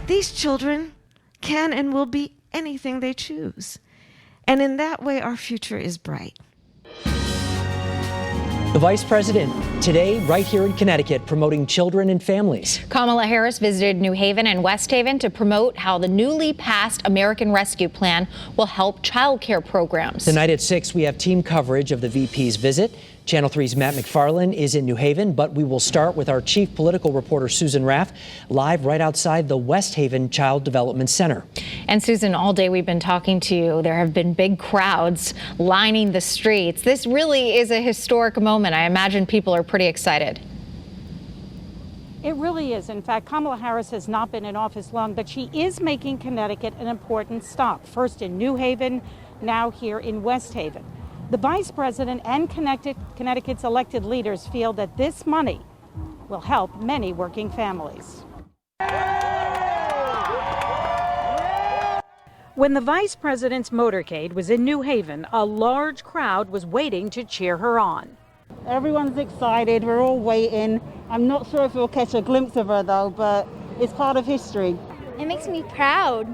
These children can and will be anything they choose. And in that way, our future is bright. The Vice President today right here in Connecticut promoting children and families. Kamala Harris visited New Haven and West Haven to promote how the newly passed American Rescue Plan will help child care programs. Tonight at 6, we have team coverage of the VP's visit. Channel 3's Matt McFarland is in New Haven, but we will start with our chief political reporter, Susan Raff, live right outside the West Haven Child Development Center. And Susan, all day we've been talking to you. There have been big crowds lining the streets. This really is a historic moment. I imagine people are pretty excited. It really is. In fact, Kamala Harris has not been in office long, but she is making Connecticut an important stop. First in New Haven, now here in West Haven. The Vice President and Connecticut's elected leaders feel that this money will help many working families. When the Vice President's motorcade was in New Haven, a large crowd was waiting to cheer her on. Everyone's excited. We're all waiting. I'm not sure if we'll catch a glimpse of her, though, but it's part of history. It makes me proud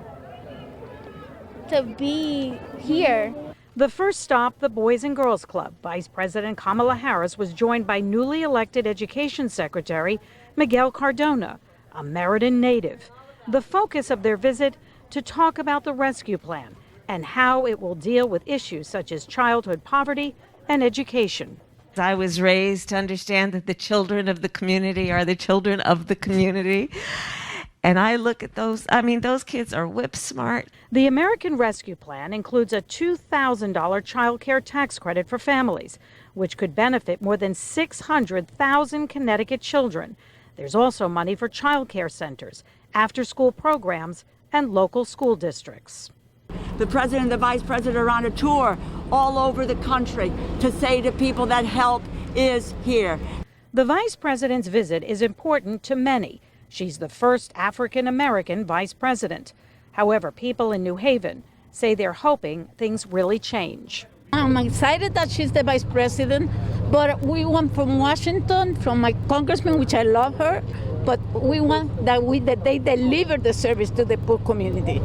to be here. The first stop, the Boys and Girls Club. Vice President Kamala Harris was joined by newly elected Education Secretary Miguel Cardona, a Meriden native. The focus of their visit to talk about the rescue plan and how it will deal with issues such as childhood poverty and education. I was raised to understand that the children of the community are the children of the community. And I look at those, those kids are whip smart. The American Rescue Plan includes a $2,000 child care tax credit for families, which could benefit more than 600,000 Connecticut children. There's also money for child care centers, after-school programs, and local school districts. The president and the vice president are on a tour all over the country to say to people that help is here. The vice president's visit is important to many. She's the first African-American vice president. However, people in New Haven say they're hoping things really change. I'm excited that she's the vice president, but we want from Washington, from my congressman, which I love her, but we want that they deliver the service to the poor community.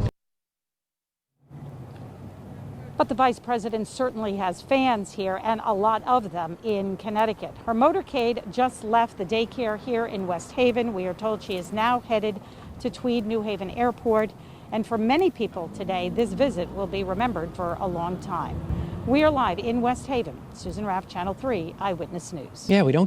But the vice president certainly has fans here, and a lot of them in Connecticut. Her motorcade just left the daycare here in West Haven. We are told she is now headed to Tweed New Haven Airport. And for many people today, this visit will be remembered for a long time. We are live in West Haven. Susan Raff, Channel 3 Eyewitness News. Yeah, we don't